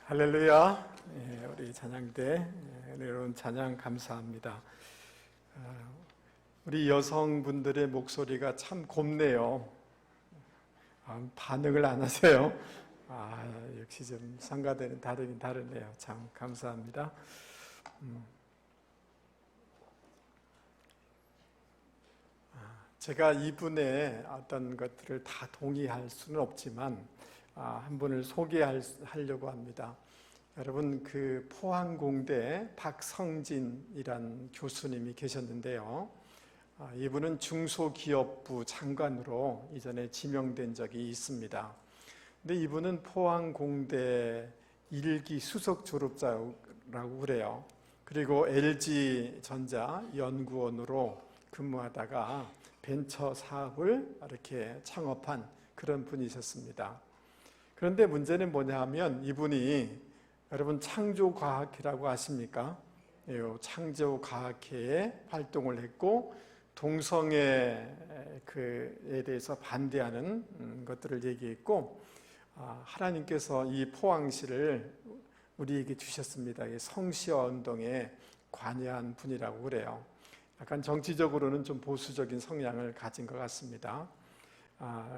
할렐루야. 우리 찬양대 은혜로운 찬양 감사합니다. 우리 여성분들의 목소리가 참 곱네요. 반응을 안 하세요. 역시 좀 상가되는 다르네요. 참 감사합니다. 제가 이분의 어떤 것들을 다 동의할 수는 없지만 한 분을 소개하려고 합니다. 여러분, 그 포항공대 박성진이란 교수님이 계셨는데요. 이분은 중소기업부 장관으로 이전에 지명된 적이 있습니다. 근데 이분은 포항공대 1기 수석 졸업자라고 그래요. 그리고 LG전자 연구원으로 근무하다가 벤처 사업을 이렇게 창업한 그런 분이셨습니다. 그런데 문제는 뭐냐 하면 이분이 여러분 창조과학회라고 아십니까? 창조과학회에 활동을 했고 동성애에 대해서 반대하는 것들을 얘기했고 하나님께서 이 포항시를 우리에게 주셨습니다. 성시화 운동에 관여한 분이라고 그래요. 약간 정치적으로는 좀 보수적인 성향을 가진 것 같습니다.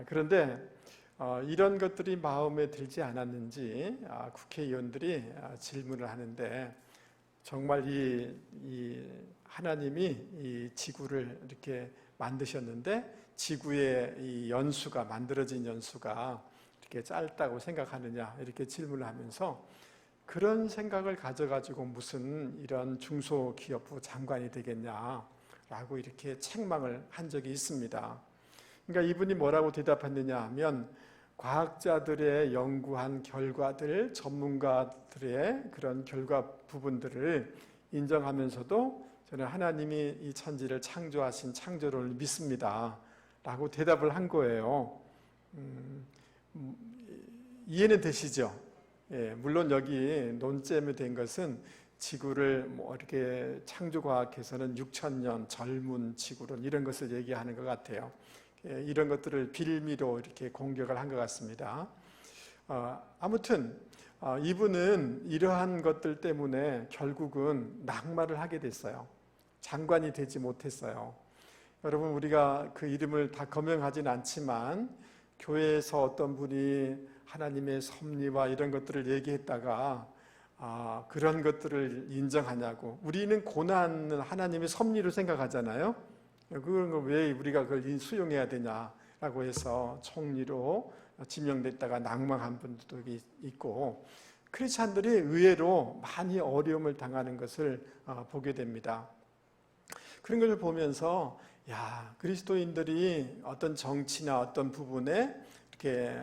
그런데 이런 것들이 마음에 들지 않았는지 국회의원들이 질문을 하는데 정말 이 하나님이 이 지구를 이렇게 만드셨는데 지구의 이 연수가 만들어진 연수가 이렇게 짧다고 생각하느냐 이렇게 질문을 하면서 그런 생각을 가져가지고 무슨 이런 중소기업부 장관이 되겠냐라고 이렇게 책망을 한 적이 있습니다. 그러니까 이분이 뭐라고 대답했느냐 하면 과학자들의 연구한 결과들, 전문가들의 그런 결과 부분들을 인정하면서도 저는 하나님이 이 천지를 창조하신 창조를 믿습니다 라고 대답을 한 거예요. 이해는 되시죠? 물론 여기 논점이 된 것은 지구를 이렇게 창조과학에서는 6,000년 젊은 지구론 이런 것을 얘기하는 것 같아요. 이런 것들을 빌미로 이렇게 공격을 한 것 같습니다. 아무튼 이분은 이러한 것들 때문에 결국은 낙마를 하게 됐어요. 장관이 되지 못했어요. 여러분, 우리가 그 이름을 다 거명하진 않지만 교회에서 어떤 분이 하나님의 섭리와 이런 것들을 얘기했다가 그런 것들을 인정하냐고. 우리는 고난은 하나님의 섭리로 생각하잖아요. 그런 거 왜 우리가 그걸 수용해야 되냐라고 해서 총리로 지명됐다가 낙마한 분들도 있고 크리스찬들이 의외로 많이 어려움을 당하는 것을 보게 됩니다. 그런 걸 보면서 그리스도인들이 어떤 정치나 어떤 부분에 이렇게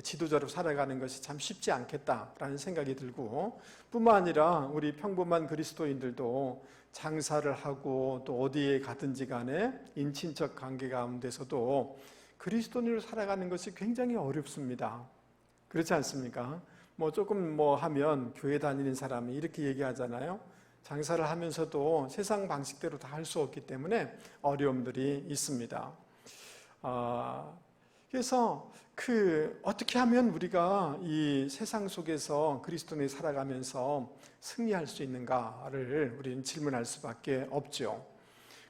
지도자로 살아가는 것이 참 쉽지 않겠다라는 생각이 들고 뿐만 아니라 우리 평범한 그리스도인들도 장사를 하고 또 어디에 가든지 간에 인친척 관계 가운데서도 그리스도인으로 살아가는 것이 굉장히 어렵습니다. 그렇지 않습니까? 조금 하면 교회 다니는 사람이 이렇게 얘기하잖아요. 장사를 하면서도 세상 방식대로 다 할 수 없기 때문에 어려움들이 있습니다. 그래서 어떻게 하면 우리가 이 세상 속에서 그리스도인이 살아가면서 승리할 수 있는가를 우리는 질문할 수밖에 없죠.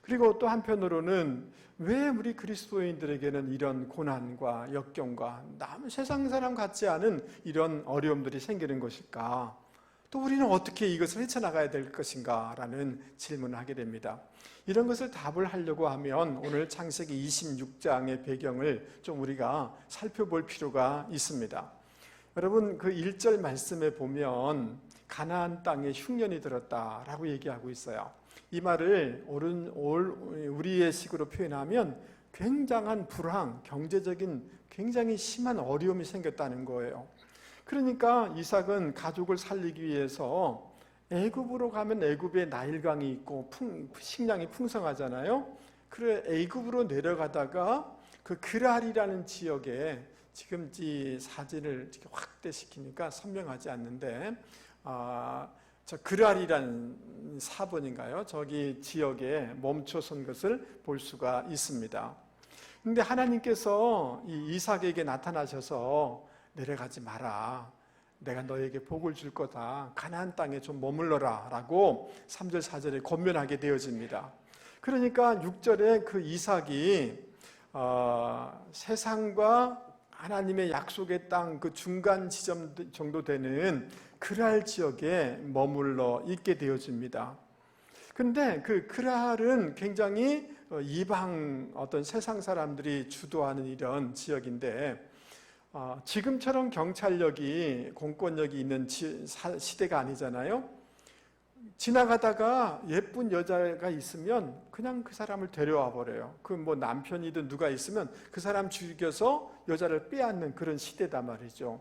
그리고 또 한편으로는 왜 우리 그리스도인들에게는 이런 고난과 역경과 남 세상 사람 같지 않은 이런 어려움들이 생기는 것일까? 또 우리는 어떻게 이것을 헤쳐나가야 될 것인가? 라는 질문을 하게 됩니다. 이런 것을 답을 하려고 하면 오늘 창세기 26장의 배경을 좀 우리가 살펴볼 필요가 있습니다. 여러분, 그 1절 말씀에 보면 가나안 땅에 흉년이 들었다라고 얘기하고 있어요. 이 말을 우리의 식으로 표현하면 굉장한 불황, 경제적인 굉장히 심한 어려움이 생겼다는 거예요. 그러니까 이삭은 가족을 살리기 위해서 애굽으로 가면 애굽에 나일강이 있고 식량이 풍성하잖아요. 그래 애굽으로 내려가다가 그 그랄이라는 지역에 지금 이 사진을 확대시키니까 선명하지 않는데 저 그랄이라는 사본인가요? 저기 지역에 멈춰선 것을 볼 수가 있습니다. 그런데 하나님께서 이 이삭에게 나타나셔서 내려가지 마라. 내가 너에게 복을 줄 거다. 가나안 땅에 좀 머물러라 라고 3절 4절에 권면하게 되어집니다. 그러니까 6절에 그 이삭이 세상과 하나님의 약속의 땅 그 중간 지점 정도 되는 그랄 지역에 머물러 있게 되어집니다. 근데 그 그랄은 굉장히 이방 어떤 세상 사람들이 주도하는 이런 지역인데 지금처럼 경찰력이 공권력이 있는 시대가 아니잖아요. 지나가다가 예쁜 여자가 있으면 그냥 그 사람을 데려와 버려요. 그 뭐 남편이든 누가 있으면 그 사람 죽여서 여자를 빼앗는 그런 시대다 말이죠.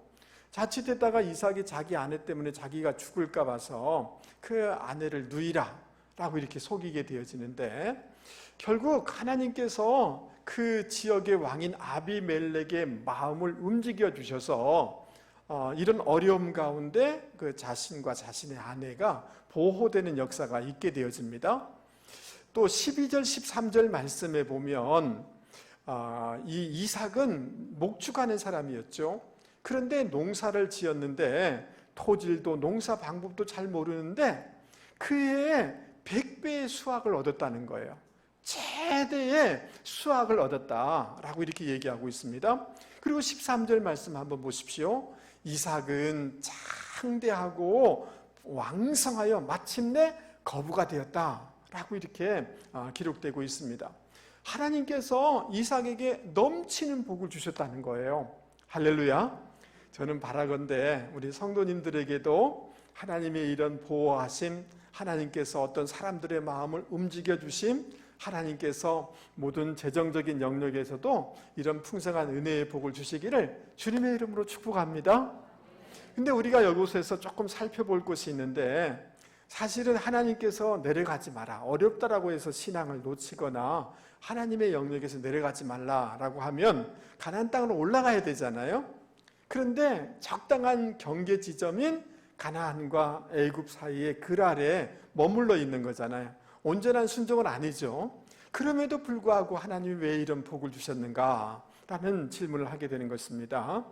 자칫했다가 이삭이 자기 아내 때문에 자기가 죽을까 봐서 그 아내를 누이라 라고 이렇게 속이게 되어지는데, 결국 하나님께서 그 지역의 왕인 아비멜렉의 마음을 움직여 주셔서 이런 어려움 가운데 그 자신과 자신의 아내가 보호되는 역사가 있게 되어집니다. 또 12절 13절 말씀에 보면 이 이삭은 목축하는 사람이었죠. 그런데 농사를 지었는데 토질도 농사 방법도 잘 모르는데 그해 100배의 수확을 얻었다는 거예요. 최대의 수확을 얻었다라고 이렇게 얘기하고 있습니다. 그리고 13절 말씀 한번 보십시오. 이삭은 창대하고 왕성하여 마침내 거부가 되었다라고 이렇게 기록되고 있습니다. 하나님께서 이삭에게 넘치는 복을 주셨다는 거예요. 할렐루야. 저는 바라건대 우리 성도님들에게도 하나님의 이런 보호하심, 하나님께서 어떤 사람들의 마음을 움직여 주심, 하나님께서 모든 재정적인 영역에서도 이런 풍성한 은혜의 복을 주시기를 주님의 이름으로 축복합니다. 근데 우리가 이곳에서 조금 살펴볼 것이 있는데, 사실은 하나님께서 내려가지 마라, 어렵다라고 해서 신앙을 놓치거나 하나님의 영역에서 내려가지 말라라고 하면 가나안 땅으로 올라가야 되잖아요. 그런데 적당한 경계 지점인 가나안과 애굽 사이에 그랄에 머물러 있는 거잖아요. 온전한 순종은 아니죠. 그럼에도 불구하고 하나님이 왜 이런 복을 주셨는가 라는 질문을 하게 되는 것입니다.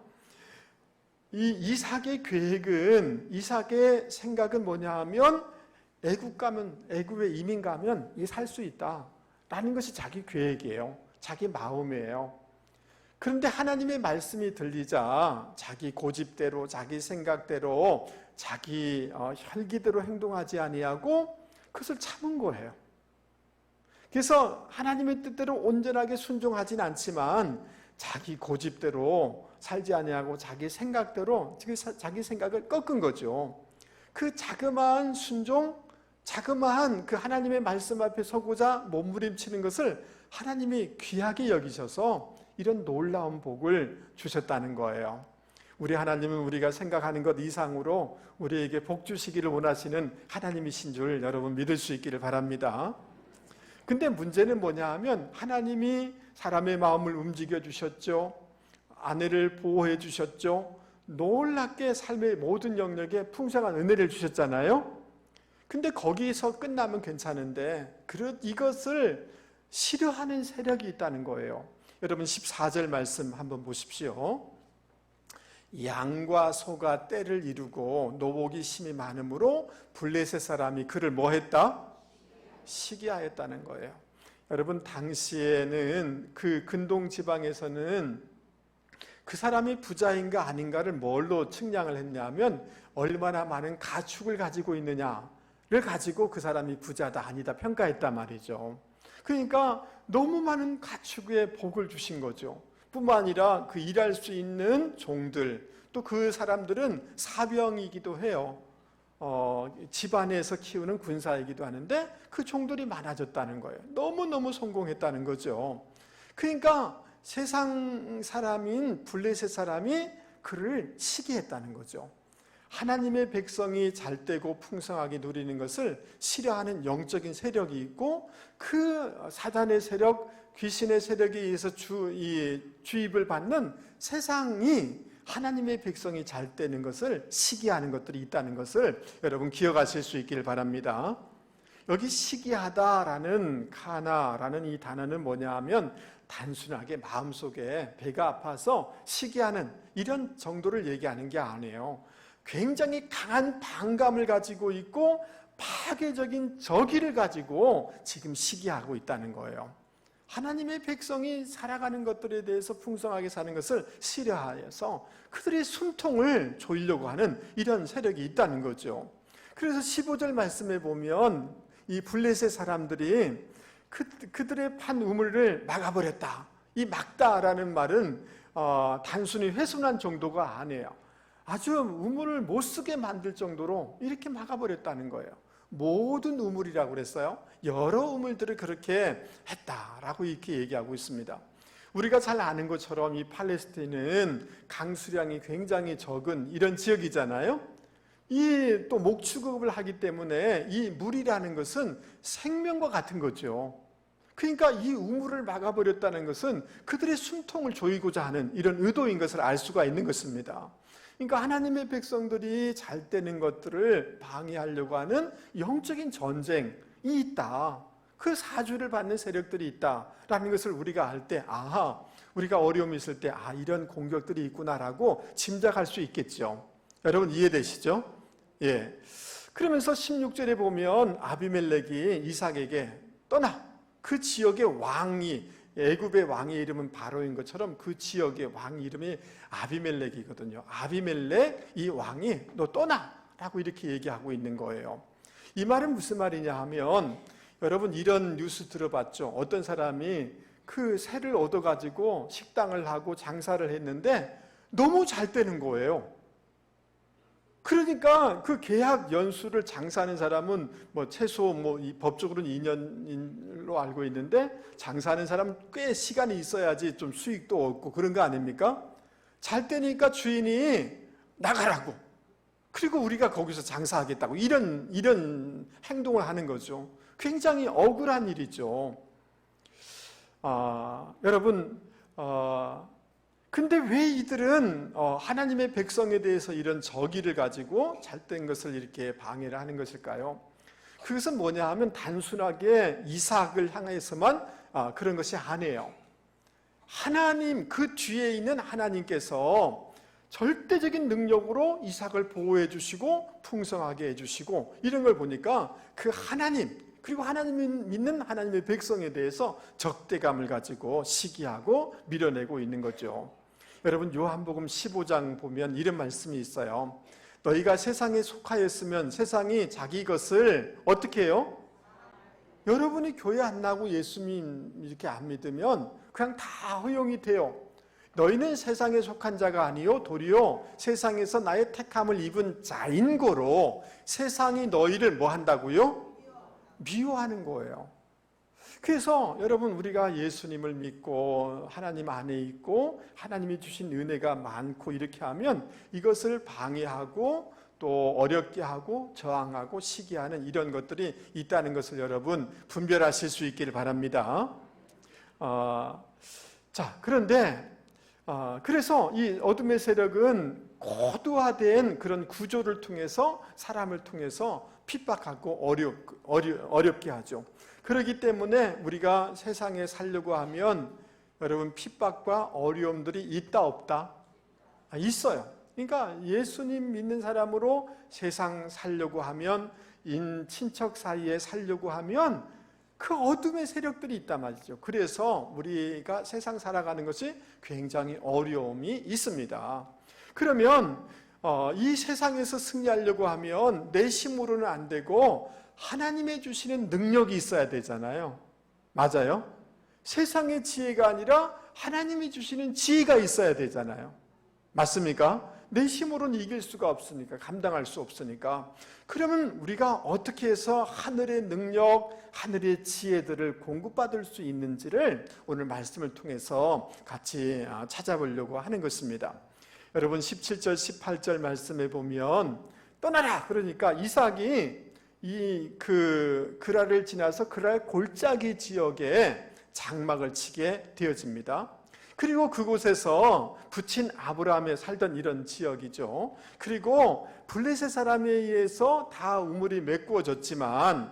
이 이삭의 계획은, 이삭의 생각은 뭐냐 하면 애굽에 이민 가면 살 수 있다라는 것이 자기 계획이에요. 자기 마음이에요. 그런데 하나님의 말씀이 들리자 자기 고집대로, 자기 생각대로, 자기 혈기대로 행동하지 아니하고 그것을 참은 거예요. 그래서 하나님의 뜻대로 온전하게 순종하진 않지만 자기 고집대로 살지 아니하고 자기 생각대로 자기 생각을 꺾은 거죠. 그 자그마한 순종, 자그마한 그 하나님의 말씀 앞에 서고자 몸부림치는 것을 하나님이 귀하게 여기셔서 이런 놀라운 복을 주셨다는 거예요. 우리 하나님은 우리가 생각하는 것 이상으로 우리에게 복 주시기를 원하시는 하나님이신 줄 여러분 믿을 수 있기를 바랍니다. 근데 문제는 뭐냐 하면 하나님이 사람의 마음을 움직여 주셨죠. 아내를 보호해 주셨죠. 놀랍게 삶의 모든 영역에 풍성한 은혜를 주셨잖아요. 근데 거기서 끝나면 괜찮은데 이것을 싫어하는 세력이 있다는 거예요. 여러분 14절 말씀 한번 보십시오. 양과 소가 떼를 이루고 노복이 심히 많으므로 블레셋 사람이 그를 뭐 했다? 시기하였다는 거예요. 여러분 당시에는 그 근동 지방에서는 그 사람이 부자인가 아닌가를 뭘로 측량을 했냐면 얼마나 많은 가축을 가지고 있느냐를 가지고 그 사람이 부자다 아니다 평가했단 말이죠. 그러니까 너무 많은 가축의 복을 주신 거죠. 뿐만 아니라 그 일할 수 있는 종들, 또 그 사람들은 사병이기도 해요. 집안에서 키우는 군사이기도 하는데 그 종들이 많아졌다는 거예요. 너무너무 성공했다는 거죠. 그러니까 세상 사람인 블레셋 사람이 그를 시기했다는 거죠. 하나님의 백성이 잘되고 풍성하게 누리는 것을 싫어하는 영적인 세력이 있고, 그 사단의 세력, 귀신의 세력에 의해서 주입을 받는 세상이 하나님의 백성이 잘되는 것을 시기하는 것들이 있다는 것을 여러분 기억하실 수 있기를 바랍니다. 여기 시기하다라는 카나라는 이 단어는 뭐냐 하면 단순하게 마음속에 배가 아파서 시기하는 이런 정도를 얘기하는 게 아니에요. 굉장히 강한 반감을 가지고 있고 파괴적인 적의를 가지고 지금 시기하고 있다는 거예요. 하나님의 백성이 살아가는 것들에 대해서 풍성하게 사는 것을 싫어하여서 그들의 숨통을 조이려고 하는 이런 세력이 있다는 거죠. 그래서 15절 말씀에 보면 이 블레셋 사람들이 그들의 판 우물을 막아버렸다. 이 막다라는 말은 단순히 훼손한 정도가 아니에요. 아주 우물을 못 쓰게 만들 정도로 이렇게 막아버렸다는 거예요. 모든 우물이라고 그랬어요. 여러 우물들을 그렇게 했다라고 이렇게 얘기하고 있습니다. 우리가 잘 아는 것처럼 이 팔레스타인은 강수량이 굉장히 적은 이런 지역이잖아요. 이 또 목축업을 하기 때문에 이 물이라는 것은 생명과 같은 거죠. 그러니까 이 우물을 막아버렸다는 것은 그들의 숨통을 조이고자 하는 이런 의도인 것을 알 수가 있는 것입니다. 그러니까 하나님의 백성들이 잘 되는 것들을 방해하려고 하는 영적인 전쟁이 있다. 그 사주를 받는 세력들이 있다라는 것을 우리가 알 때, 우리가 어려움이 있을 때, 이런 공격들이 있구나라고 짐작할 수 있겠죠. 여러분 이해되시죠? 예. 그러면서 16절에 보면 아비멜렉이 이삭에게 떠나. 그 지역의 왕이, 애굽의 왕의 이름은 바로인 것처럼 그 지역의 왕 이름이 아비멜렉이거든요. 아비멜렉 이 왕이 너 떠나라고 이렇게 얘기하고 있는 거예요. 이 말은 무슨 말이냐 하면, 여러분 이런 뉴스 들어봤죠? 어떤 사람이 그 새를 얻어가지고 식당을 하고 장사를 했는데 너무 잘 되는 거예요. 그러니까 그 계약 연수를 장사하는 사람은 최소 법적으로는 2년으로 알고 있는데, 장사하는 사람은 꽤 시간이 있어야지 좀 수익도 얻고 그런 거 아닙니까? 잘 되니까 주인이 나가라고, 그리고 우리가 거기서 장사하겠다고 이런 행동을 하는 거죠. 굉장히 억울한 일이죠. 여러분, 근데 왜 이들은 하나님의 백성에 대해서 이런 적의를 가지고 잘된 것을 이렇게 방해를 하는 것일까요? 그것은 뭐냐 하면 단순하게 이삭을 향해서만 그런 것이 아니에요. 하나님, 그 뒤에 있는 하나님께서 절대적인 능력으로 이삭을 보호해 주시고 풍성하게 해 주시고 이런 걸 보니까 그 하나님, 그리고 하나님을 믿는 하나님의 백성에 대해서 적대감을 가지고 시기하고 밀어내고 있는 거죠. 여러분 요한복음 15장 보면 이런 말씀이 있어요. 너희가 세상에 속하였으면 세상이 자기 것을 어떻게 해요? 여러분이 교회 안 나고 예수님 이렇게 안 믿으면 그냥 다 허용이 돼요. 너희는 세상에 속한 자가 아니요 도리어 세상에서 나의 택함을 입은 자인 거로 세상이 너희를 뭐 한다고요? 미워하는 거예요. 그래서 여러분 우리가 예수님을 믿고 하나님 안에 있고 하나님이 주신 은혜가 많고 이렇게 하면 이것을 방해하고 또 어렵게 하고 저항하고 시기하는 이런 것들이 있다는 것을 여러분 분별하실 수 있기를 바랍니다. 그런데 그래서 이 어둠의 세력은 고도화된 그런 구조를 통해서 사람을 통해서 핍박하고 어렵게 하죠. 그렇기 때문에 우리가 세상에 살려고 하면 여러분 핍박과 어려움들이 있다 없다? 있어요. 그러니까 예수님 믿는 사람으로 세상 살려고 하면, 친척 사이에 살려고 하면 그 어둠의 세력들이 있단 말이죠. 그래서 우리가 세상 살아가는 것이 굉장히 어려움이 있습니다. 그러면 이 세상에서 승리하려고 하면 내 힘으로는 안 되고 하나님의 주시는 능력이 있어야 되잖아요. 맞아요? 세상의 지혜가 아니라 하나님이 주시는 지혜가 있어야 되잖아요. 맞습니까? 내 힘으로는 이길 수가 없으니까, 감당할 수 없으니까. 그러면 우리가 어떻게 해서 하늘의 능력, 하늘의 지혜들을 공급받을 수 있는지를 오늘 말씀을 통해서 같이 찾아보려고 하는 것입니다. 여러분 17절 18절 말씀에 보면 떠나라, 그러니까 이삭이 이 그랄을 지나서 그랄 골짜기 지역에 장막을 치게 되어집니다. 그리고 그곳에서 부친 아브라함에 살던 이런 지역이죠. 그리고 블레셋 사람에 의해서 다 우물이 메꾸어졌지만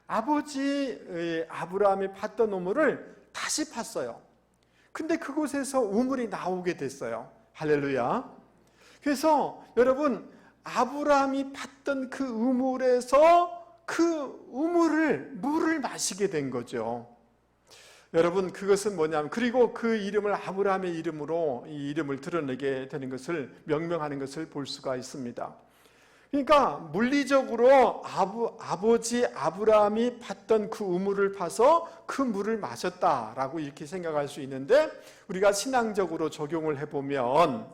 아버지 아브라함이 팠던 우물을 다시 팠어요. 근데 그곳에서 우물이 나오게 됐어요. 할렐루야. 그래서 여러분 아브라함이 받던 그 우물에서 그 물을 마시게 된 거죠. 여러분, 그것은 뭐냐면, 그리고 그 이름을 아브라함의 이름으로 이 이름을 드러내게 되는 것을 명명하는 것을 볼 수가 있습니다. 그러니까 물리적으로 아버지 아브라함이 받던 그 우물을 파서 그 물을 마셨다라고 이렇게 생각할 수 있는데, 우리가 신앙적으로 적용을 해보면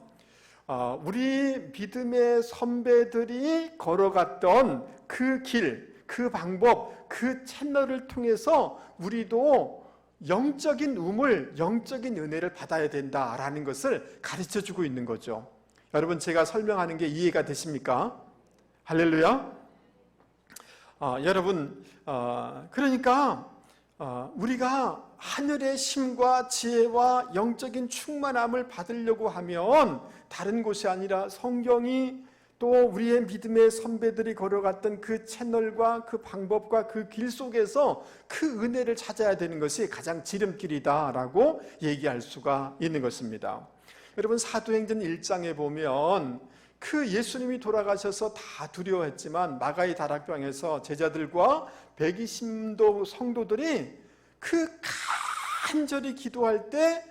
우리 믿음의 선배들이 걸어갔던 그 길, 그 방법, 그 채널을 통해서 우리도 영적인 우물, 영적인 은혜를 받아야 된다라는 것을 가르쳐주고 있는 거죠. 여러분, 제가 설명하는 게 이해가 되십니까? 할렐루야. 여러분, 그러니까 우리가 하늘의 힘과 지혜와 영적인 충만함을 받으려고 하면 다른 곳이 아니라 성경이 또 우리의 믿음의 선배들이 걸어갔던 그 채널과 그 방법과 그 길 속에서 그 은혜를 찾아야 되는 것이 가장 지름길이다라고 얘기할 수가 있는 것입니다. 여러분, 사도행전 1장에 보면 그 예수님이 돌아가셔서 다 두려워했지만 마가의 다락방에서 제자들과 120도 성도들이 그 간절히 기도할 때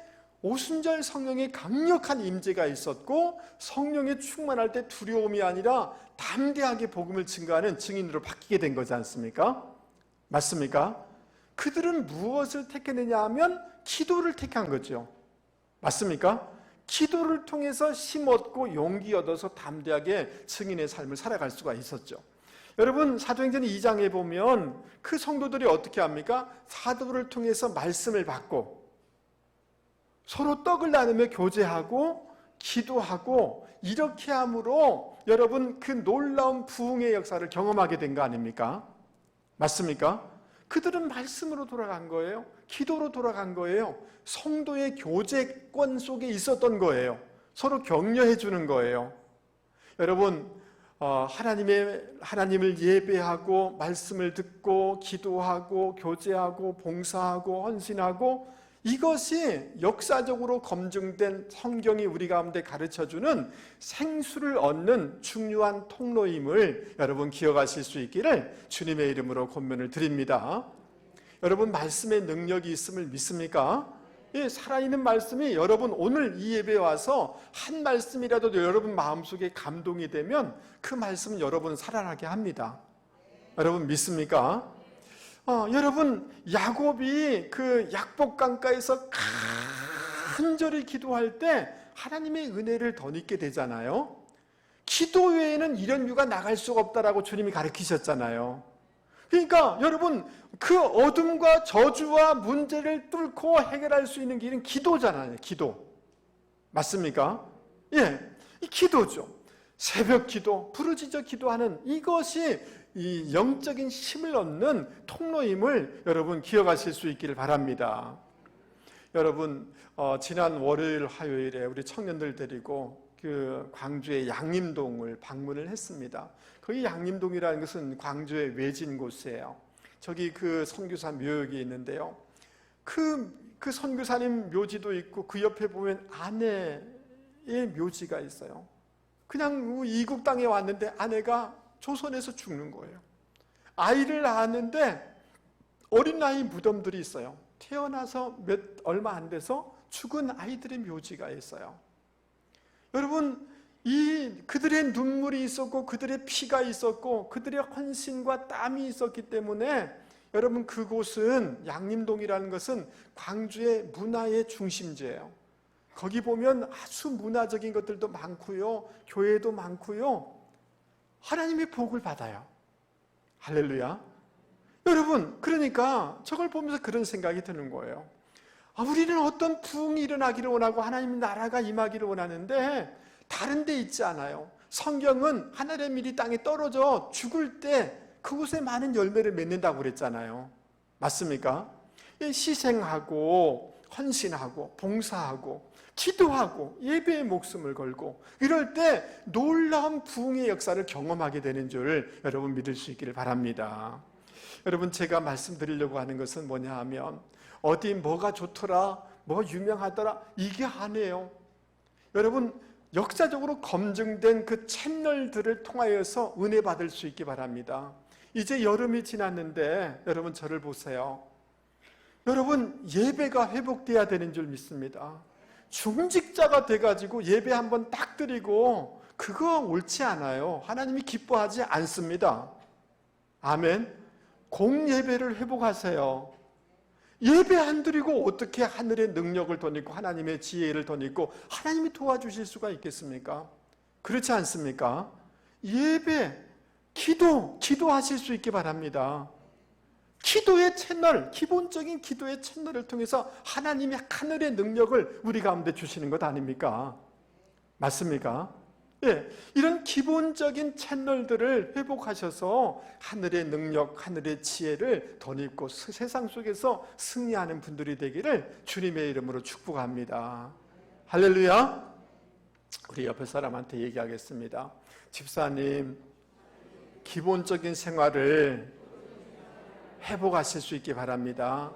오순절 성령의 강력한 임재가 있었고, 성령에 충만할 때 두려움이 아니라 담대하게 복음을 증거하는 증인으로 바뀌게 된 거지 않습니까? 맞습니까? 그들은 무엇을 택했느냐 하면 기도를 택한 거죠. 맞습니까? 기도를 통해서 힘 얻고 용기 얻어서 담대하게 증인의 삶을 살아갈 수가 있었죠. 여러분, 사도행전 2장에 보면 그 성도들이 어떻게 합니까? 사도를 통해서 말씀을 받고 서로 떡을 나누며 교제하고 기도하고 이렇게 함으로 여러분 그 놀라운 부흥의 역사를 경험하게 된 거 아닙니까? 맞습니까? 그들은 말씀으로 돌아간 거예요. 기도로 돌아간 거예요. 성도의 교제권 속에 있었던 거예요. 서로 격려해 주는 거예요. 여러분, 하나님을 예배하고 말씀을 듣고 기도하고 교제하고 봉사하고 헌신하고, 이것이 역사적으로 검증된 성경이 우리 가운데 가르쳐주는 생수를 얻는 중요한 통로임을 여러분 기억하실 수 있기를 주님의 이름으로 권면을 드립니다. 여러분, 말씀의 능력이 있음을 믿습니까? 이 살아있는 말씀이 여러분 오늘 이 예배에 와서 한 말씀이라도 여러분 마음속에 감동이 되면 그 말씀은 여러분 살아나게 합니다. 여러분 믿습니까? 여러분, 야곱이 그 약복강가에서 간절히 기도할 때 하나님의 은혜를 덧입게 되잖아요. 기도 외에는 이런 유가 나갈 수가 없다라고 주님이 가르치셨잖아요. 그러니까 여러분, 그 어둠과 저주와 문제를 뚫고 해결할 수 있는 길은 기도잖아요. 기도. 맞습니까? 예, 이 기도죠. 새벽 기도, 부르짖어 기도하는 이것이 이 영적인 힘을 얻는 통로임을 여러분 기억하실 수 있기를 바랍니다. 여러분, 지난 월요일 화요일에 우리 청년들 데리고 그 광주의 양림동을 방문을 했습니다. 거기 양림동이라는 것은 광주의 외진 곳이에요. 저기 그 선교사 묘역이 있는데요. 그 선교사님 묘지도 있고 그 옆에 보면 아내의 묘지가 있어요. 그냥 이국 땅에 왔는데 아내가 조선에서 죽는 거예요. 아이를 낳았는데 어린 나이 무덤들이 있어요. 태어나서 얼마 안 돼서 죽은 아이들의 묘지가 있어요. 여러분, 그들의 눈물이 있었고 그들의 피가 있었고 그들의 헌신과 땀이 있었기 때문에 여러분, 그곳은 양림동이라는 것은 광주의 문화의 중심지예요. 거기 보면 아주 문화적인 것들도 많고요, 교회도 많고요, 하나님의 복을 받아요. 할렐루야. 여러분, 그러니까 저걸 보면서 그런 생각이 드는 거예요. 우리는 어떤 부흥이 일어나기를 원하고 하나님 나라가 임하기를 원하는데 다른 데 있지 않아요. 성경은 하늘의 밀이 땅에 떨어져 죽을 때 그곳에 많은 열매를 맺는다고 그랬잖아요. 맞습니까? 희생하고 헌신하고 봉사하고 기도하고 예배의 목숨을 걸고 이럴 때 놀라운 부흥의 역사를 경험하게 되는 줄 여러분 믿을 수 있기를 바랍니다. 여러분, 제가 말씀드리려고 하는 것은 뭐냐 하면 어디 뭐가 좋더라, 뭐 유명하더라, 이게 아니에요. 여러분, 역사적으로 검증된 그 채널들을 통하여서 은혜 받을 수 있기 바랍니다. 이제 여름이 지났는데 여러분 저를 보세요. 여러분 예배가 회복돼야 되는 줄 믿습니다. 중직자가 돼가지고 예배 한번 딱 드리고 그거 옳지 않아요. 하나님이 기뻐하지 않습니다. 아멘. 공예배를 회복하세요. 예배 안 드리고 어떻게 하늘의 능력을 덧입고 하나님의 지혜를 덧입고 하나님이 도와주실 수가 있겠습니까? 그렇지 않습니까? 예배, 기도하실 수 있기 바랍니다. 기도의 채널, 기본적인 기도의 채널을 통해서 하나님이 하늘의 능력을 우리 가운데 주시는 것 아닙니까? 맞습니까? 예, 이런 기본적인 채널들을 회복하셔서 하늘의 능력, 하늘의 지혜를 덧입고 세상 속에서 승리하는 분들이 되기를 주님의 이름으로 축복합니다. 할렐루야! 우리 옆에 사람한테 얘기하겠습니다. 집사님, 기본적인 생활을 회복하실 수 있기 바랍니다.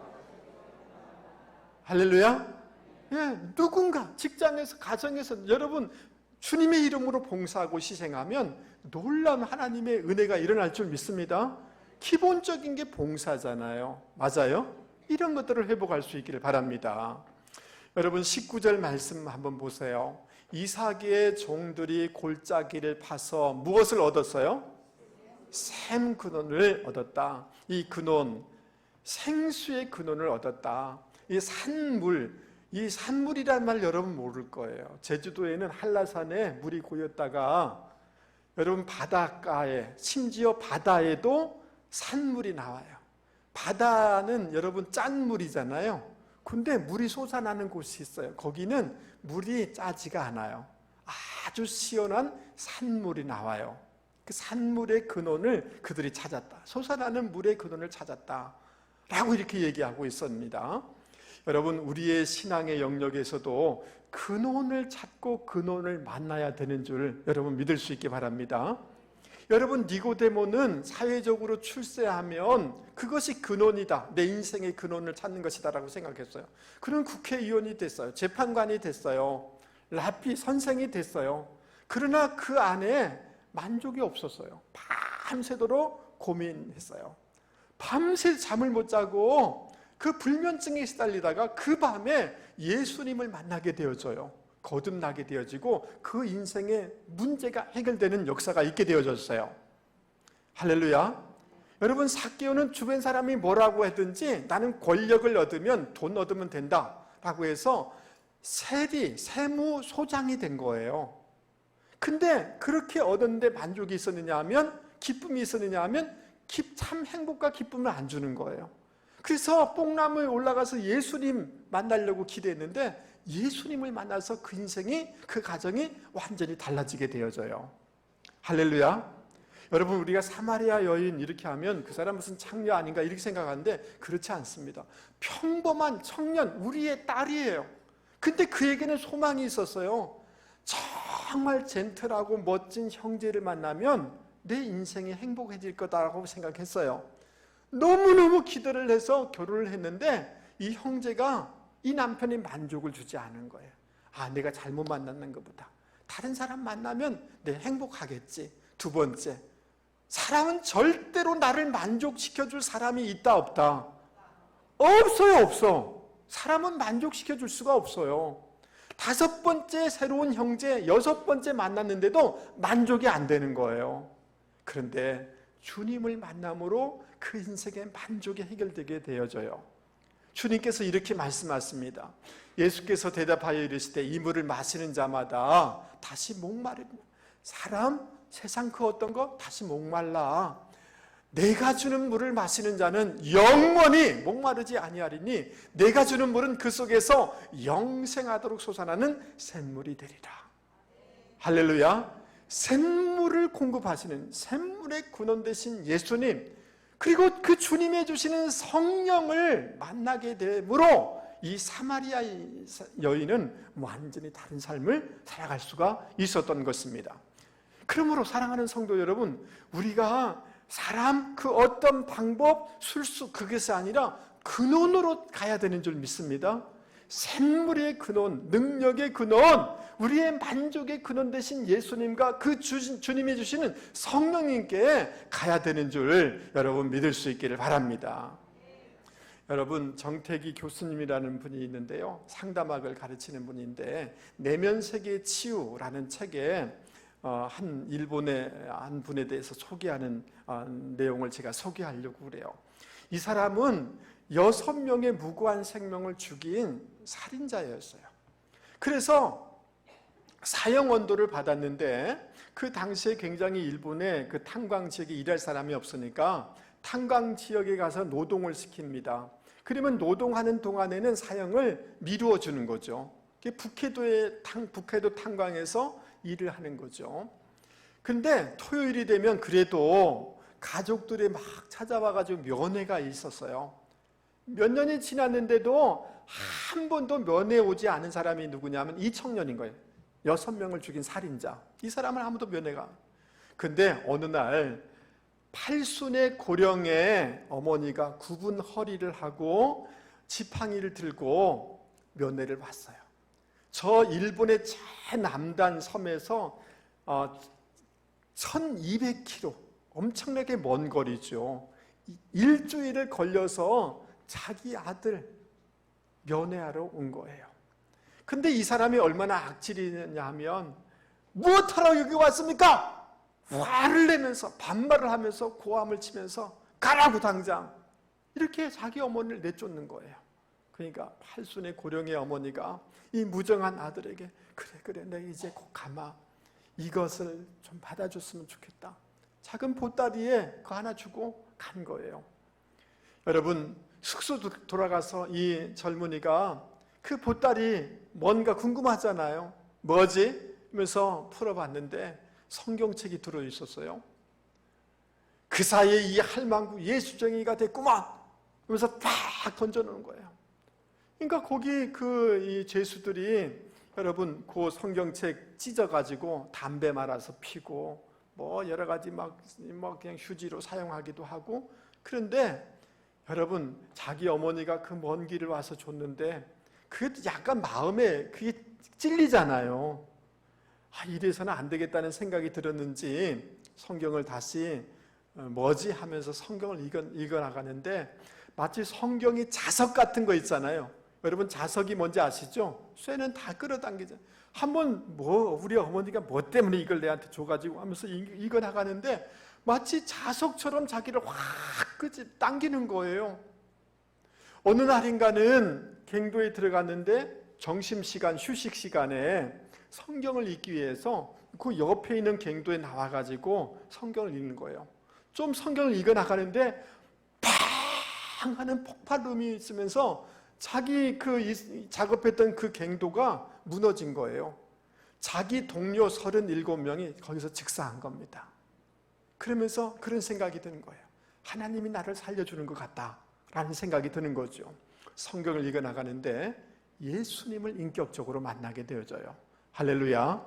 할렐루야! 예, 누군가 직장에서 가정에서 여러분 주님의 이름으로 봉사하고 희생하면 놀라운 하나님의 은혜가 일어날 줄 믿습니다. 기본적인 게 봉사잖아요. 맞아요? 이런 것들을 회복할 수 있기를 바랍니다. 여러분 19절 말씀 한번 보세요. 이삭의 종들이 골짜기를 파서 무엇을 얻었어요? 샘 근원을 얻었다. 이 근원, 생수의 근원을 얻었다. 이 산물, 이 산물이란 말 여러분 모를 거예요. 제주도에는 한라산에 물이 고였다가 여러분 바닷가에, 심지어 바다에도 산물이 나와요. 바다는 여러분 짠 물이잖아요. 근데 물이 솟아나는 곳이 있어요. 거기는 물이 짜지가 않아요. 아주 시원한 산물이 나와요. 그 산물의 근원을 그들이 찾았다. 솟아나는 물의 근원을 찾았다 라고 이렇게 얘기하고 있습니다. 여러분 우리의 신앙의 영역에서도 근원을 찾고 근원을 만나야 되는 줄 여러분 믿을 수 있기 바랍니다. 여러분 니고데모는 사회적으로 출세하면 그것이 근원이다, 내 인생의 근원을 찾는 것이다 라고 생각했어요. 그는 국회의원이 됐어요. 재판관이 됐어요. 랍비 선생이 됐어요. 그러나 그 안에 만족이 없었어요. 밤새도록 고민했어요. 밤새 잠을 못 자고 그 불면증에 시달리다가 그 밤에 예수님을 만나게 되어져요. 거듭나게 되어지고 그 인생의 문제가 해결되는 역사가 있게 되어졌어요. 할렐루야. 여러분 삭개오는 주변 사람이 뭐라고 하든지 나는 권력을 얻으면 돈 얻으면 된다 라고 해서 세무소장이 된 거예요. 근데 그렇게 얻었는데 만족이 있었느냐 하면, 기쁨이 있었느냐 하면 참 행복과 기쁨을 안 주는 거예요. 그래서 뽕나무에 올라가서 예수님 만나려고 기대했는데 예수님을 만나서 그 인생이, 그 가정이 완전히 달라지게 되어져요. 할렐루야. 여러분 우리가 사마리아 여인 이렇게 하면 그 사람 무슨 창녀 아닌가 이렇게 생각하는데 그렇지 않습니다. 평범한 청년, 우리의 딸이에요. 근데 그에게는 소망이 있었어요. 정말 젠틀하고 멋진 형제를 만나면 내 인생이 행복해질 거다라고 생각했어요. 너무너무 기대를 해서 결혼을 했는데 이 형제가, 이 남편이 만족을 주지 않은 거예요. 아, 내가 잘못 만났는 것보다 다른 사람 만나면 내 행복하겠지. 두 번째, 사람은 절대로 나를 만족시켜줄 사람이 있다 없다? 없어요. 없어. 사람은 만족시켜줄 수가 없어요. 다섯 번째 새로운 형제, 여섯 번째 만났는데도 만족이 안 되는 거예요. 그런데 주님을 만남으로 그 인생의 만족이 해결되게 되어져요. 주님께서 이렇게 말씀하십니다. 예수께서 대답하여 이르시되 이 물을 마시는 자마다 다시 목마릅니다. 사람, 세상 그 어떤 거 다시 목말라. 내가 주는 물을 마시는 자는 영원히 목마르지 아니하리니 내가 주는 물은 그 속에서 영생하도록 솟아나는 샘물이 되리라. 할렐루야. 샘물을 공급하시는, 샘물의 근원 되신 예수님, 그리고 그 주님이 주시는 성령을 만나게 되므로 이 사마리아 여인은 완전히 다른 삶을 살아갈 수가 있었던 것입니다. 그러므로 사랑하는 성도 여러분, 우리가 사람 그 어떤 방법, 술수, 그것이 아니라 근원으로 가야 되는 줄 믿습니다. 샘물의 근원, 능력의 근원, 우리의 만족의 근원 되신 예수님과 그 주님이 주시는 성령님께 가야 되는 줄 여러분 믿을 수 있기를 바랍니다. 여러분, 정태기 교수님이라는 분이 있는데요, 상담학을 가르치는 분인데 내면세계 치유라는 책에 한 일본의 한 분에 대해서 소개하는 내용을 제가 소개하려고 그래요. 이 사람은 6명의 무고한 생명을 죽인 살인자였어요. 그래서 사형 언도를 받았는데 그 당시에 굉장히 일본의 그 탄광 지역에 일할 사람이 없으니까 탄광 지역에 가서 노동을 시킵니다. 그러면 노동하는 동안에는 사형을 미루어 주는 거죠. 북해도 탄광에서 일을 하는 거죠. 근데 토요일이 되면 그래도 가족들이 막 찾아와가지고 면회가 있었어요. 몇 년이 지났는데도 한 번도 면회 오지 않은 사람이 누구냐면 이 청년인 거예요. 6명을 죽인 살인자. 이 사람은 아무도 면회가. 근데 어느 날 팔순의 고령의 어머니가 굽은 허리를 하고 지팡이를 들고 면회를 왔어요. 저 일본의 최남단 섬에서 1200km, 엄청나게 먼 거리죠. 일주일을 걸려서 자기 아들 면회하러 온 거예요. 근데 이 사람이 얼마나 악질이냐 하면 무엇하러 여기 왔습니까? 화를 내면서 반말을 하면서 고함을 치면서 가라고 당장, 이렇게 자기 어머니를 내쫓는 거예요. 그러니까 팔순의 고령의 어머니가 이 무정한 아들에게 그래 내 이제 곧 가마, 이것을 좀 받아줬으면 좋겠다. 작은 보따리에 그거 하나 주고 간 거예요. 여러분, 숙소 돌아가서 이 젊은이가 그 보따리 뭔가 궁금하잖아요. 뭐지? 하면서 풀어봤는데 성경책이 들어있었어요. 그 사이에 이 할망구 예수쟁이가 됐구만 하면서 딱 던져놓은 거예요. 그러니까 거기 이 죄수들이 여러분 그 성경책 찢어가지고 담배 말아서 피고 뭐 여러 가지 막 그냥 휴지로 사용하기도 하고, 그런데 여러분 자기 어머니가 그 먼 길을 와서 줬는데 그게 약간 마음에 그게 찔리잖아요. 이래서는 안 되겠다는 생각이 들었는지 성경을 다시 뭐지 하면서 성경을 읽어나가는데 마치 성경이 자석 같은 거 있잖아요. 여러분 자석이 뭔지 아시죠? 쇠는 다 끌어당기죠. 한번 우리 어머니가 뭐 때문에 이걸 내한테 줘가지고 하면서 읽어나가는데 마치 자석처럼 자기를 확 당기는 거예요. 어느 날인가는 갱도에 들어갔는데 점심시간, 휴식시간에 성경을 읽기 위해서 그 옆에 있는 갱도에 나와가지고 성경을 읽는 거예요. 좀 성경을 읽어나가는데 팡 하는 폭발음이 있으면서 자기 작업했던 그 갱도가 무너진 거예요. 자기 동료 37명이 거기서 즉사한 겁니다. 그러면서 그런 생각이 드는 거예요. 하나님이 나를 살려주는 것 같다라는 생각이 드는 거죠. 성경을 읽어나가는데 예수님을 인격적으로 만나게 되어져요. 할렐루야.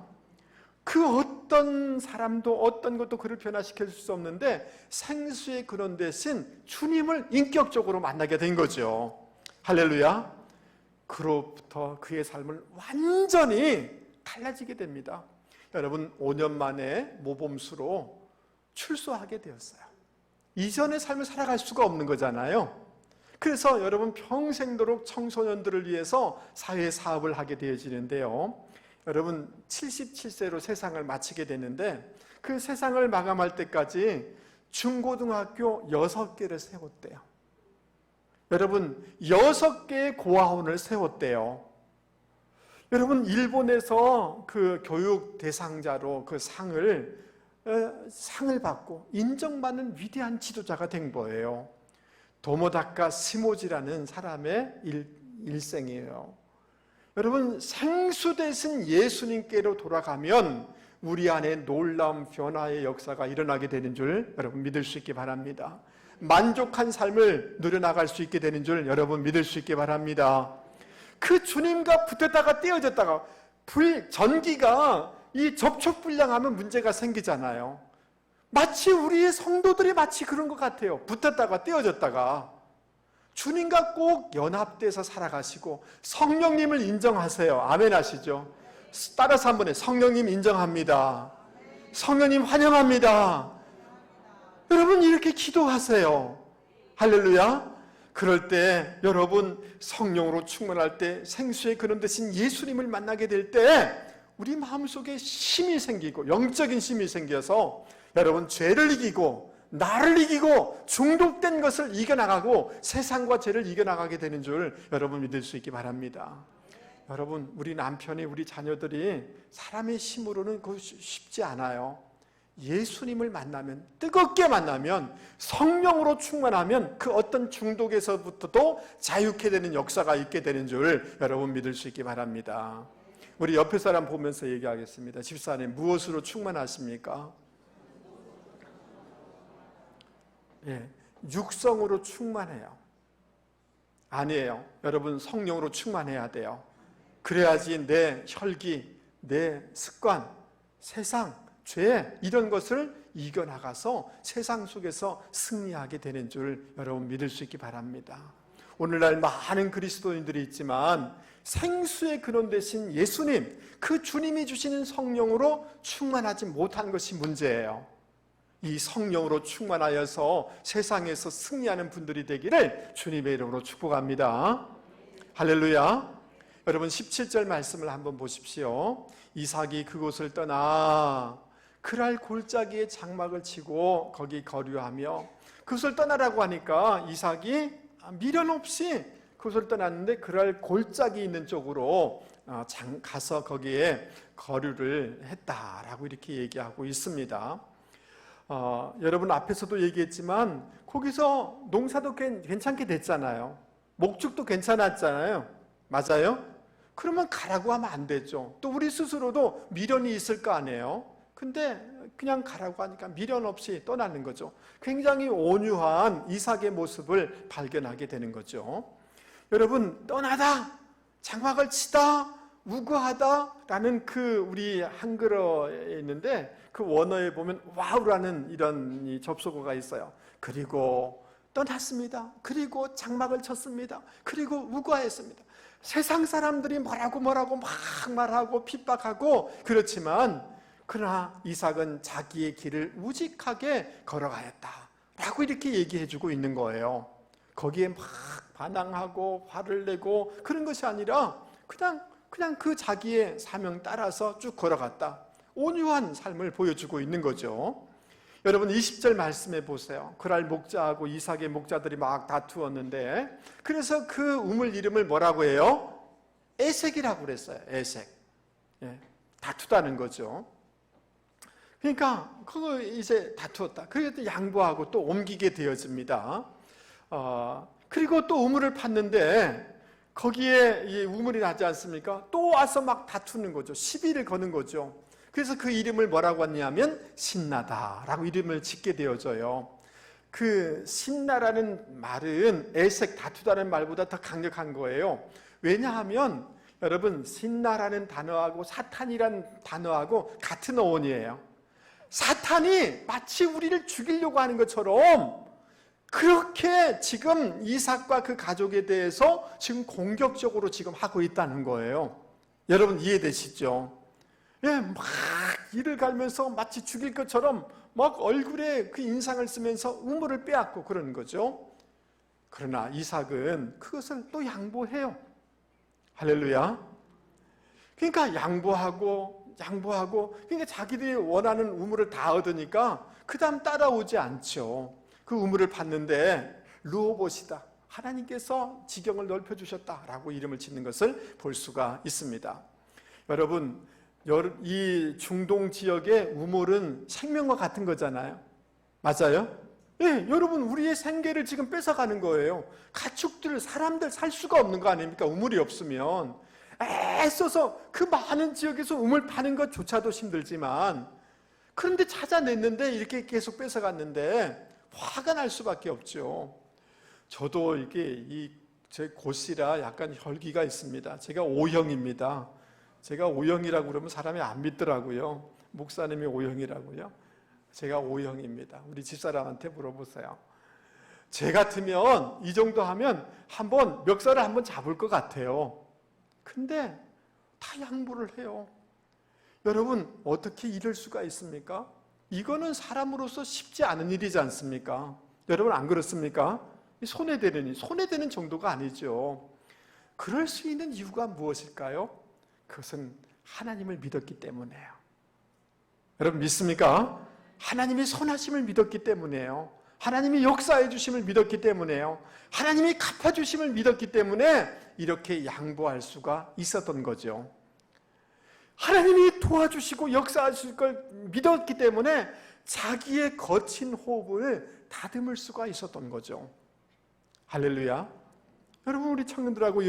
그 어떤 사람도 어떤 것도 그를 변화시킬 수 없는데 생수의 근원 대신 주님을 인격적으로 만나게 된 거죠. 할렐루야. 그로부터 그의 삶을 완전히 달라지게 됩니다. 여러분 5년 만에 모범수로 출소하게 되었어요. 이전의 삶을 살아갈 수가 없는 거잖아요. 그래서 여러분 평생도록 청소년들을 위해서 사회사업을 하게 되어지는데요. 여러분 77세로 세상을 마치게 되는데 그 세상을 마감할 때까지 중고등학교 6개를 세웠대요. 여러분 6개의 고아원을 세웠대요. 여러분 일본에서 그 교육 대상자로 그 상을 받고 인정받는 위대한 지도자가 된 거예요. 도모다카 시모지라는 사람의 일생이에요. 여러분 생수 대신 예수님께로 돌아가면 우리 안에 놀라운 변화의 역사가 일어나게 되는 줄 여러분 믿을 수 있기 바랍니다. 만족한 삶을 누려나갈 수 있게 되는 줄 여러분 믿을 수 있기 바랍니다. 그 주님과 붙었다가 떼어졌다가 전기가 이 접촉불량하면 문제가 생기잖아요. 마치 우리의 성도들이 마치 그런 것 같아요. 붙었다가 떼어졌다가. 주님과 꼭 연합돼서 살아가시고 성령님을 인정하세요. 아멘 하시죠? 따라서 한번 해. 성령님 인정합니다. 성령님 환영합니다. 여러분 이렇게 기도하세요. 할렐루야. 그럴 때 여러분 성령으로 충만할 때 생수의 근원 되신 예수님을 만나게 될 때 우리 마음속에 힘이 생기고 영적인 힘이 생겨서 여러분 죄를 이기고 나를 이기고 중독된 것을 이겨나가고 세상과 죄를 이겨나가게 되는 줄 여러분 믿을 수 있기 바랍니다. 여러분 우리 남편이 우리 자녀들이 사람의 힘으로는 그거 쉽지 않아요. 예수님을 만나면 뜨겁게 만나면 성령으로 충만하면 그 어떤 중독에서부터도 자유케 되는 역사가 있게 되는 줄 여러분 믿을 수 있기 바랍니다. 우리 옆에 사람 보면서 얘기하겠습니다. 집사님 무엇으로 충만하십니까? 예, 육성으로 충만해요. 아니에요. 여러분 성령으로 충만해야 돼요. 그래야지 내 혈기, 내 습관, 세상, 죄 이런 것을 이겨나가서 세상 속에서 승리하게 되는 줄 여러분 믿을 수 있기 바랍니다. 오늘날 많은 그리스도인들이 있지만 생수의 근원 되신 예수님, 그 주님이 주시는 성령으로 충만하지 못한 것이 문제예요. 이 성령으로 충만하여서 세상에서 승리하는 분들이 되기를 주님의 이름으로 축복합니다. 할렐루야. 여러분 17절 말씀을 한번 보십시오. 이삭이 그곳을 떠나 그랄 골짜기에 장막을 치고 거기 거류하며, 그것을 떠나라고 하니까 이삭이 미련 없이 그것을 떠났는데 그랄 골짜기 있는 쪽으로 가서 거기에 거류를 했다라고 이렇게 얘기하고 있습니다. 여러분 앞에서도 얘기했지만 거기서 농사도 괜찮게 됐잖아요. 목축도 괜찮았잖아요. 맞아요? 그러면 가라고 하면 안 되죠. 또 우리 스스로도 미련이 있을 거 아니에요. 근데 그냥 가라고 하니까 미련 없이 떠나는 거죠. 굉장히 온유한 이삭의 모습을 발견하게 되는 거죠. 여러분 떠나다, 장막을 치다, 우거하다라는 그 우리 한글어에 있는데 그 원어에 보면 와우라는 이런 이 접속어가 있어요. 그리고 떠났습니다. 그리고 장막을 쳤습니다. 그리고 우거했습니다. 세상 사람들이 뭐라고 막 말하고 핍박하고 그렇지만 그러나 이삭은 자기의 길을 우직하게 걸어가였다라고 이렇게 얘기해주고 있는 거예요. 거기에 막 반항하고 화를 내고 그런 것이 아니라 그냥 그 자기의 사명 따라서 쭉 걸어갔다. 온유한 삶을 보여주고 있는 거죠. 여러분 20절 말씀해 보세요. 그랄 목자하고 이삭의 목자들이 막 다투었는데 그래서 그 우물 이름을 뭐라고 해요? 에색이라고 그랬어요. 에색. 예, 다투다는 거죠. 그러니까 그거 이제 다투었다. 그래서 양보하고 또 옮기게 되어집니다. 그리고 또 우물을 팠는데 거기에 이 우물이 나지 않습니까? 또 와서 막 다투는 거죠. 시비를 거는 거죠. 그래서 그 이름을 뭐라고 하냐면 신나다라고 이름을 짓게 되어져요. 그 신나라는 말은 에색 다투다는 말보다 더 강력한 거예요. 왜냐하면 여러분 신나라는 단어하고 사탄이라는 단어하고 같은 어원이에요. 사탄이 마치 우리를 죽이려고 하는 것처럼 그렇게 지금 이삭과 그 가족에 대해서 지금 공격적으로 지금 하고 있다는 거예요. 여러분 이해되시죠? 예, 막 이를 갈면서 마치 죽일 것처럼 막 얼굴에 그 인상을 쓰면서 우물을 빼앗고 그러는 거죠. 그러나 이삭은 그것을 또 양보해요. 할렐루야. 그러니까 양보하고 그러니까 자기들이 원하는 우물을 다 얻으니까 그 다음 따라오지 않죠. 그 우물을 봤는데 르호봇이다, 하나님께서 지경을 넓혀주셨다라고 이름을 짓는 것을 볼 수가 있습니다. 여러분 이 중동 지역의 우물은 생명과 같은 거잖아요. 맞아요? 예, 여러분 우리의 생계를 지금 뺏어가는 거예요. 가축들, 사람들 살 수가 없는 거 아닙니까? 우물이 없으면 애써서 그 많은 지역에서 우물 파는 것조차도 힘들지만 그런데 찾아냈는데 이렇게 계속 뺏어갔는데 화가 날 수밖에 없죠. 저도 이게 제 고시라 약간 혈기가 있습니다. 제가 O형입니다. 제가 O형이라고 그러면 사람이 안 믿더라고요. 목사님이 O형이라고요. 제가 O형입니다. 우리 집사람한테 물어보세요. 제 같으면 이 정도 하면 한번 멱살을 한번 잡을 것 같아요. 근데 다 양보를 해요. 여러분, 어떻게 이럴 수가 있습니까? 이거는 사람으로서 쉽지 않은 일이지 않습니까? 여러분, 안 그렇습니까? 손에 대는 정도가 아니죠. 그럴 수 있는 이유가 무엇일까요? 그것은 하나님을 믿었기 때문이에요. 여러분, 믿습니까? 하나님의 선하심을 믿었기 때문이에요. 하나님이 역사해 주심을 믿었기 때문이에요. 하나님이 갚아주심을 믿었기 때문에 이렇게 양보할 수가 있었던 거죠. 하나님이 도와주시고 역사하실 걸 믿었기 때문에 자기의 거친 호흡을 다듬을 수가 있었던 거죠. 할렐루야. 여러분, 우리 청년들하고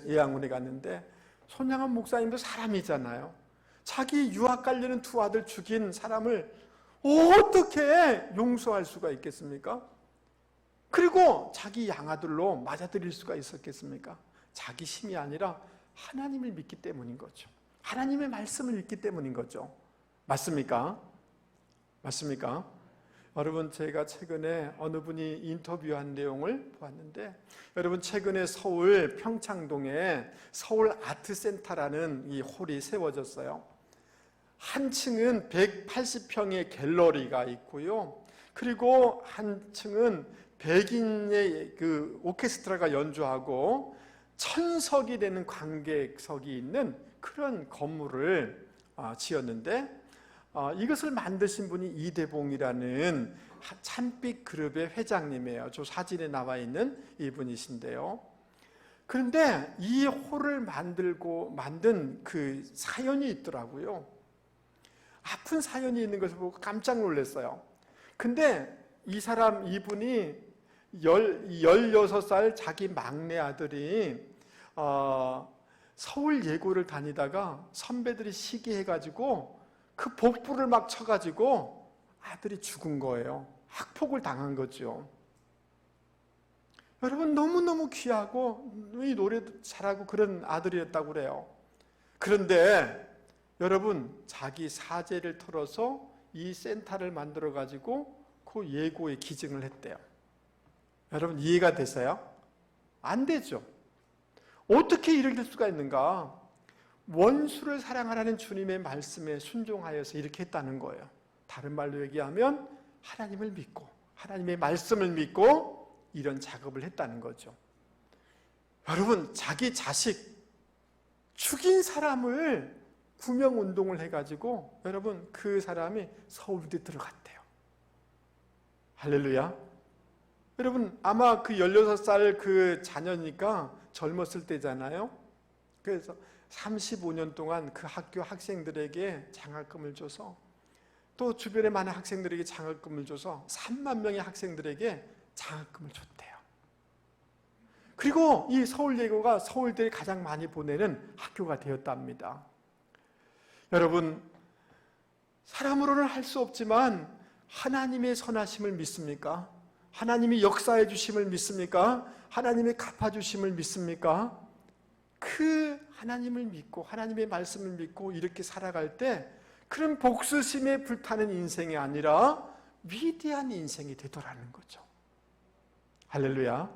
예양원에 갔는데 손양한 목사님도 사람이잖아요. 자기 유학 가려는 두 아들 죽인 사람을 어떻게 용서할 수가 있겠습니까? 그리고 자기 양아들로 맞아들일 수가 있었겠습니까? 자기 힘이 아니라 하나님을 믿기 때문인 거죠. 하나님의 말씀을 믿기 때문인 거죠. 맞습니까? 맞습니까? 여러분, 제가 최근에 어느 분이 인터뷰한 내용을 보았는데, 여러분, 최근에 서울 평창동에 서울 아트센터라는 이 홀이 세워졌어요. 한 층은 180평의 갤러리가 있고요. 그리고 한 층은 100인의 그 오케스트라가 연주하고 1000석이 되는 관객석이 있는 그런 건물을 지었는데, 이것을 만드신 분이 이대봉이라는 찬빛 그룹의 회장님이에요. 저 사진에 나와 있는 이분이신데요. 그런데 이 홀을 만든 그 사연이 있더라고요. 아픈 사연이 있는 것을 보고 깜짝 놀랐어요. 근데 이분이 16살 자기 막내 아들이 서울 예고를 다니다가 선배들이 시기해가지고 그 복부를 막 쳐가지고 아들이 죽은 거예요. 학폭을 당한 거죠. 여러분, 너무너무 귀하고 이 노래도 잘하고 그런 아들이었다고 그래요. 그런데 여러분, 자기 사재를 털어서 이 센터를 만들어가지고 그 예고에 기증을 했대요. 여러분, 이해가 되세요? 안 되죠. 어떻게 이럴 수가 있는가? 원수를 사랑하라는 주님의 말씀에 순종하여서 이렇게 했다는 거예요. 다른 말로 얘기하면 하나님을 믿고 하나님의 말씀을 믿고 이런 작업을 했다는 거죠. 여러분, 자기 자식 죽인 사람을 구명운동을 해가지고 여러분, 그 사람이 서울대 들어갔대요. 할렐루야. 여러분, 아마 그 16살 그 자녀니까 젊었을 때잖아요. 그래서 35년 동안 그 학교 학생들에게 장학금을 줘서, 또 주변의 많은 학생들에게 장학금을 줘서 3만 명의 학생들에게 장학금을 줬대요. 그리고 이 서울예고가 서울대에 가장 많이 보내는 학교가 되었답니다. 여러분, 사람으로는 할 수 없지만 하나님의 선하심을 믿습니까? 하나님이 역사해 주심을 믿습니까? 하나님의 갚아주심을 믿습니까? 그 하나님을 믿고 하나님의 말씀을 믿고 이렇게 살아갈 때 그런 복수심에 불타는 인생이 아니라 위대한 인생이 되더라는 거죠. 할렐루야.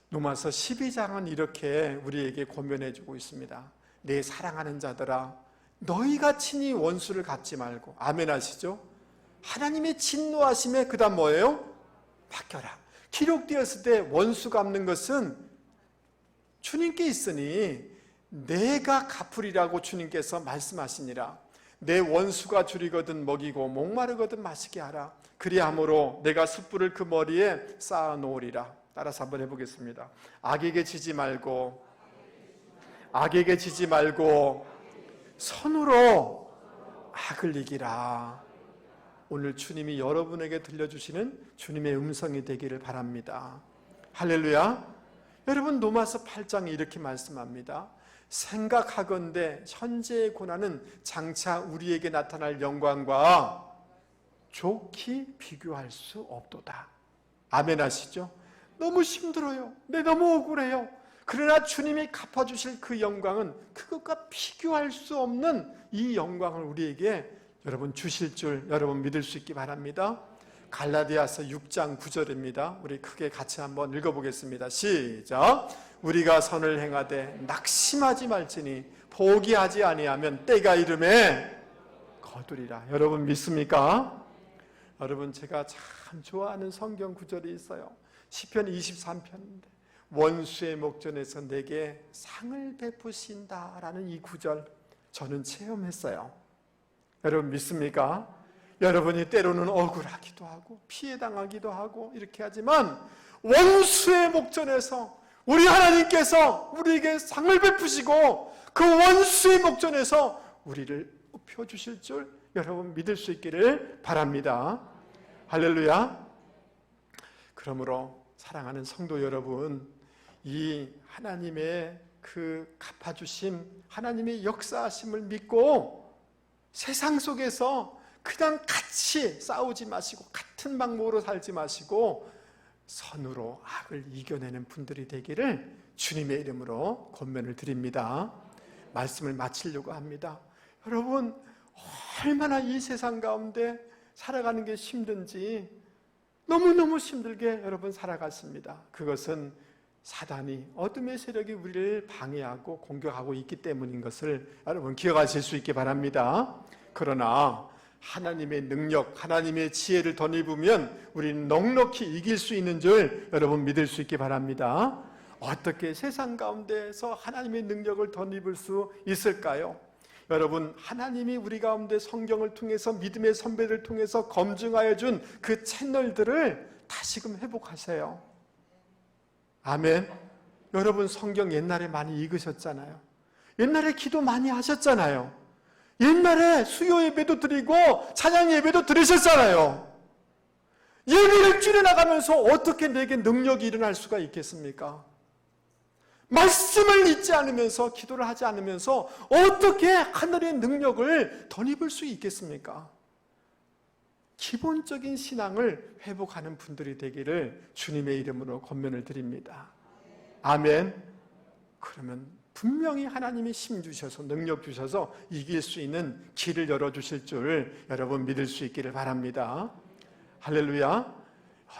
로마서 12장은 이렇게 우리에게 권면해 주고 있습니다. 내 사랑하는 자들아, 너희가 친히 원수를 갚지 말고. 아멘 하시죠? 하나님의 진노하심에 그 다음 뭐예요? 맡겨라. 기록되었을 때 원수 갚는 것은 주님께 있으니 내가 갚으리라고 주님께서 말씀하시니라. 내 원수가 줄이거든 먹이고 목마르거든 마시게 하라. 그리함으로 내가 숯불을 그 머리에 쌓아 놓으리라. 따라서 한번 해보겠습니다. 악에게 지지 말고 선으로 악을 이기라. 오늘 주님이 여러분에게 들려주시는 주님의 음성이 되기를 바랍니다. 할렐루야. 여러분, 로마서 8장에 이렇게 말씀합니다. 생각하건대 현재의 고난은 장차 우리에게 나타날 영광과 좋게 비교할 수 없도다. 아멘 하시죠? 너무 힘들어요. 네, 너무 억울해요. 그러나 주님이 갚아주실 그 영광은 그것과 비교할 수 없는 이 영광을 우리에게 여러분 주실 줄 여러분 믿을 수 있기 바랍니다. 갈라디아서 6장 9절입니다. 우리 크게 같이 한번 읽어보겠습니다. 시작. 우리가 선을 행하되 낙심하지 말지니 포기하지 아니하면 때가 이름에 거두리라. 여러분 믿습니까? 여러분, 제가 참 좋아하는 성경 구절이 있어요. 시편 23편인데 원수의 목전에서 내게 상을 베푸신다라는 이 구절, 저는 체험했어요. 여러분 믿습니까? 여러분이 때로는 억울하기도 하고 피해당하기도 하고 이렇게 하지만 원수의 목전에서 우리 하나님께서 우리에게 상을 베푸시고 그 원수의 목전에서 우리를 펴주실 줄 여러분 믿을 수 있기를 바랍니다. 할렐루야. 그러므로 사랑하는 성도 여러분, 이 하나님의 그 갚아주심, 하나님의 역사하심을 믿고 세상 속에서 그냥 같이 싸우지 마시고 같은 방법으로 살지 마시고 선으로 악을 이겨내는 분들이 되기를 주님의 이름으로 권면을 드립니다. 말씀을 마치려고 합니다. 여러분, 얼마나 이 세상 가운데 살아가는 게 힘든지 너무너무 힘들게 여러분 살아갔습니다. 그것은 사단이, 어둠의 세력이 우리를 방해하고 공격하고 있기 때문인 것을 여러분 기억하실 수 있기 바랍니다. 그러나 하나님의 능력, 하나님의 지혜를 덧입으면 우리는 넉넉히 이길 수 있는 줄 여러분 믿을 수 있기 바랍니다. 어떻게 세상 가운데에서 하나님의 능력을 덧입을 수 있을까요? 여러분, 하나님이 우리 가운데 성경을 통해서 믿음의 선배를 통해서 검증하여 준 그 채널들을 다시금 회복하세요. 아멘. 여러분, 성경 옛날에 많이 읽으셨잖아요. 옛날에 기도 많이 하셨잖아요. 옛날에 수요 예배도 드리고 찬양 예배도 드리셨잖아요. 예배를 줄여나가면서 어떻게 내게 능력이 일어날 수가 있겠습니까? 말씀을 잊지 않으면서 기도를 하지 않으면서 어떻게 하늘의 능력을 덧입을 수 있겠습니까? 기본적인 신앙을 회복하는 분들이 되기를 주님의 이름으로 권면을 드립니다. 아멘. 그러면 분명히 하나님이 힘 주셔서 능력 주셔서 이길 수 있는 길을 열어주실 줄 여러분 믿을 수 있기를 바랍니다. 할렐루야.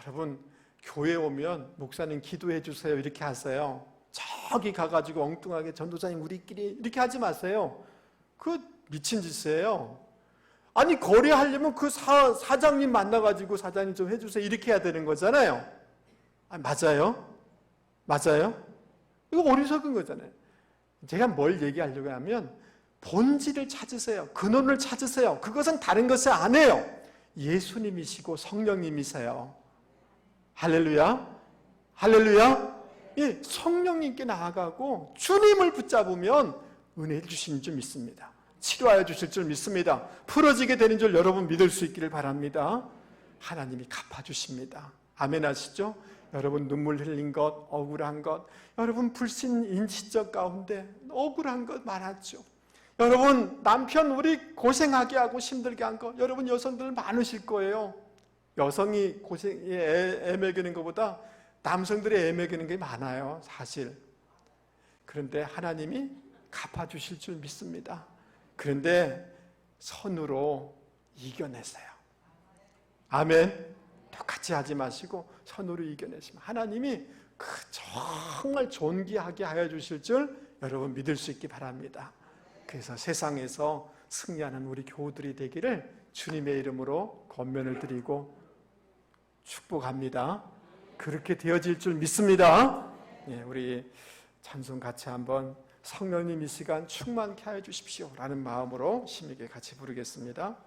여러분, 교회 오면 목사님 기도해 주세요 이렇게 하세요. 저기 가가지고 엉뚱하게 전도사님 우리끼리 이렇게 하지 마세요. 그 미친 짓이에요. 아니, 거래하려면 그 사장님 만나가지고 사장님 좀 해주세요 이렇게 해야 되는 거잖아요. 맞아요? 맞아요? 이거 어리석은 거잖아요. 제가 뭘 얘기하려고 하면 본질을 찾으세요. 근원을 찾으세요. 그것은 다른 것이 아니에요. 예수님이시고 성령님이세요. 할렐루야. 할렐루야. 예, 성령님께 나아가고 주님을 붙잡으면 은혜 주신 줄 믿습니다. 치료하여 주실 줄 믿습니다. 풀어지게 되는 줄 여러분 믿을 수 있기를 바랍니다. 하나님이 갚아주십니다. 아멘 하시죠? 여러분 눈물 흘린 것, 억울한 것, 여러분 불신인지적 가운데 억울한 것 많았죠. 여러분 남편 우리 고생하게 하고 힘들게 한 거 여러분 여성들 많으실 거예요. 여성이 애 먹이는 것보다 남성들이 애 먹이는 게 많아요, 사실. 그런데 하나님이 갚아주실 줄 믿습니다. 그런데 선으로 이겨내세요. 아멘. 똑같이 하지 마시고 선으로 이겨내시면 하나님이 정말 존귀하게 하여 주실 줄 여러분 믿을 수 있기 바랍니다. 그래서 세상에서 승리하는 우리 교우들이 되기를 주님의 이름으로 권면을 드리고 축복합니다. 그렇게 되어질 줄 믿습니다. 예, 우리 찬송 같이 한번 성령님 이 시간 충만케 하여 주십시오 라는 마음으로 심에게 같이 부르겠습니다.